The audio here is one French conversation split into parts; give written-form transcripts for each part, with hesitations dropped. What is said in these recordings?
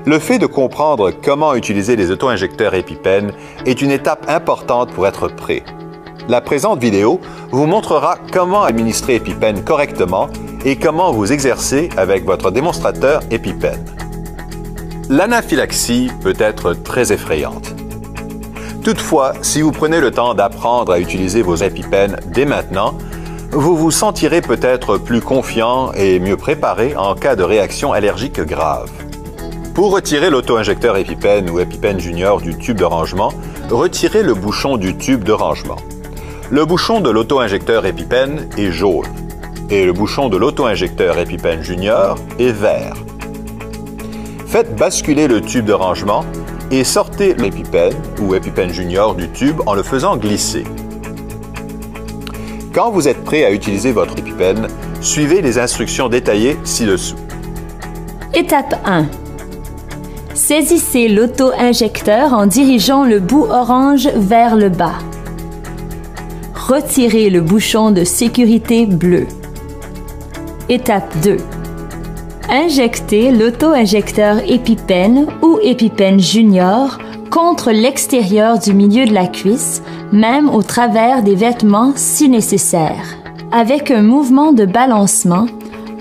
Le fait de comprendre comment utiliser les auto-injecteurs EpiPen est une étape importante pour être prêt. La présente vidéo vous montrera comment administrer EpiPen correctement et comment vous exercer avec votre démonstrateur EpiPen. L'anaphylaxie peut être très effrayante. Toutefois, si vous prenez le temps d'apprendre à utiliser vos EpiPen dès maintenant, vous vous sentirez peut-être plus confiant et mieux préparé en cas de réaction allergique grave. Pour retirer l'auto-injecteur EpiPen ou EpiPen Junior du tube de rangement, retirez le bouchon du tube de rangement. Le bouchon de l'auto-injecteur EpiPen est jaune et le bouchon de l'auto-injecteur EpiPen Junior est vert. Faites basculer le tube de rangement et sortez l'EpiPen ou EpiPen Junior du tube en le faisant glisser. Quand vous êtes prêt à utiliser votre EpiPen, suivez les instructions détaillées ci-dessous. Étape 1. Saisissez l'auto-injecteur en dirigeant le bout orange vers le bas. Retirez le bouchon de sécurité bleu. Étape 2. Injectez l'auto-injecteur EpiPen ou EpiPen Junior contre l'extérieur du milieu de la cuisse, même au travers des vêtements si nécessaire. Avec un mouvement de balancement,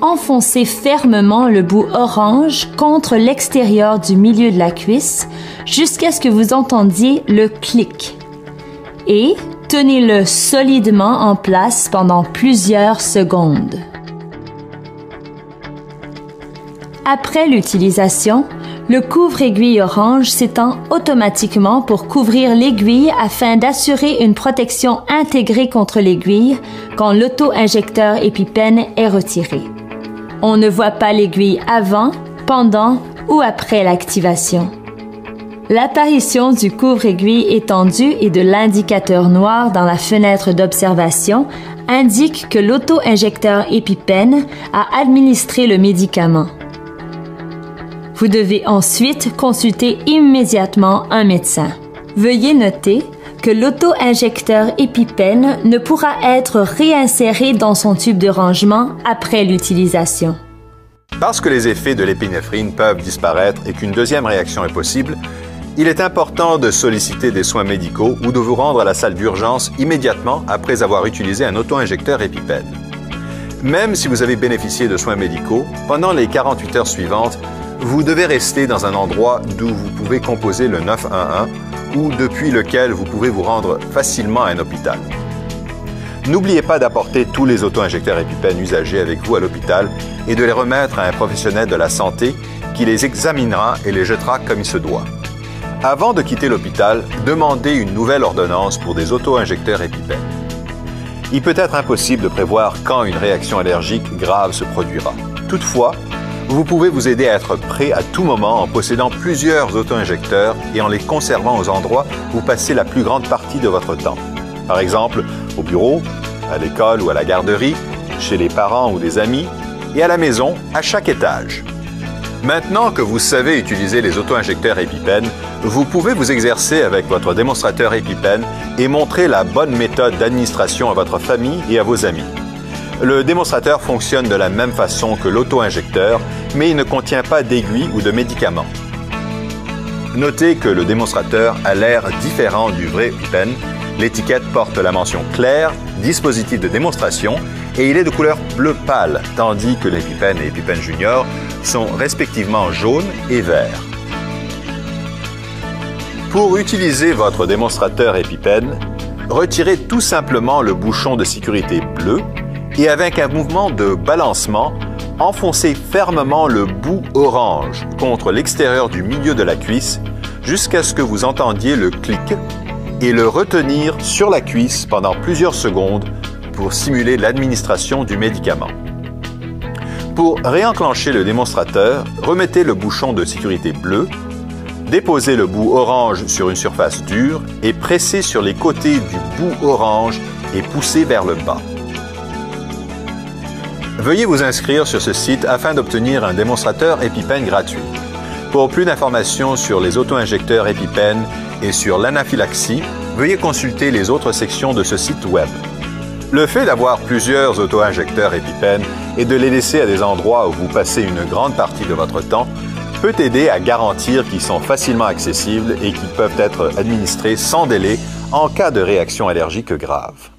enfoncez fermement le bout orange contre l'extérieur du milieu de la cuisse jusqu'à ce que vous entendiez le clic et tenez-le solidement en place pendant plusieurs secondes. Après l'utilisation, le couvre-aiguille orange s'étend automatiquement pour couvrir l'aiguille afin d'assurer une protection intégrée contre l'aiguille quand l'auto-injecteur EpiPen est retiré. On ne voit pas l'aiguille avant, pendant ou après l'activation. L'apparition du couvre-aiguille étendu et de l'indicateur noir dans la fenêtre d'observation indique que l'auto-injecteur EpiPen a administré le médicament. Vous devez ensuite consulter immédiatement un médecin. Veuillez noter que l'auto-injecteur EpiPen ne pourra être réinséré dans son tube de rangement après l'utilisation. Parce que les effets de l'épinéphrine peuvent disparaître et qu'une deuxième réaction est possible, il est important de solliciter des soins médicaux ou de vous rendre à la salle d'urgence immédiatement après avoir utilisé un auto-injecteur EpiPen. Même si vous avez bénéficié de soins médicaux, pendant les 48 heures suivantes, vous devez rester dans un endroit d'où vous pouvez composer le 911 ou depuis lequel vous pouvez vous rendre facilement à un hôpital. N'oubliez pas d'apporter tous les auto-injecteurs EpiPen usagés avec vous à l'hôpital et de les remettre à un professionnel de la santé qui les examinera et les jettera comme il se doit. Avant de quitter l'hôpital, demandez une nouvelle ordonnance pour des auto-injecteurs EpiPen. Il peut être impossible de prévoir quand une réaction allergique grave se produira. Toutefois, vous pouvez vous aider à être prêt à tout moment en possédant plusieurs auto-injecteurs et en les conservant aux endroits où vous passez la plus grande partie de votre temps. Par exemple, au bureau, à l'école ou à la garderie, chez les parents ou des amis, et à la maison, à chaque étage. Maintenant que vous savez utiliser les auto-injecteurs EpiPen, vous pouvez vous exercer avec votre démonstrateur EpiPen et montrer la bonne méthode d'administration à votre famille et à vos amis. Le démonstrateur fonctionne de la même façon que l'auto-injecteur, mais il ne contient pas d'aiguille ou de médicaments. Notez que le démonstrateur a l'air différent du vrai EpiPen. L'étiquette porte la mention claire, dispositif de démonstration, et il est de couleur bleu pâle, tandis que l'EpiPen et EpiPen Junior sont respectivement jaune et vert. Pour utiliser votre démonstrateur EpiPen, retirez tout simplement le bouchon de sécurité bleu et avec un mouvement de balancement, enfoncez fermement le bout orange contre l'extérieur du milieu de la cuisse jusqu'à ce que vous entendiez le clic et le retenir sur la cuisse pendant plusieurs secondes pour simuler l'administration du médicament. Pour réenclencher le démonstrateur, remettez le bouchon de sécurité bleu, déposez le bout orange sur une surface dure et pressez sur les côtés du bout orange et poussez vers le bas. Veuillez vous inscrire sur ce site afin d'obtenir un démonstrateur EpiPen gratuit. Pour plus d'informations sur les auto-injecteurs EpiPen et sur l'anaphylaxie, veuillez consulter les autres sections de ce site web. Le fait d'avoir plusieurs auto-injecteurs EpiPen et de les laisser à des endroits où vous passez une grande partie de votre temps peut aider à garantir qu'ils sont facilement accessibles et qu'ils peuvent être administrés sans délai en cas de réaction allergique grave.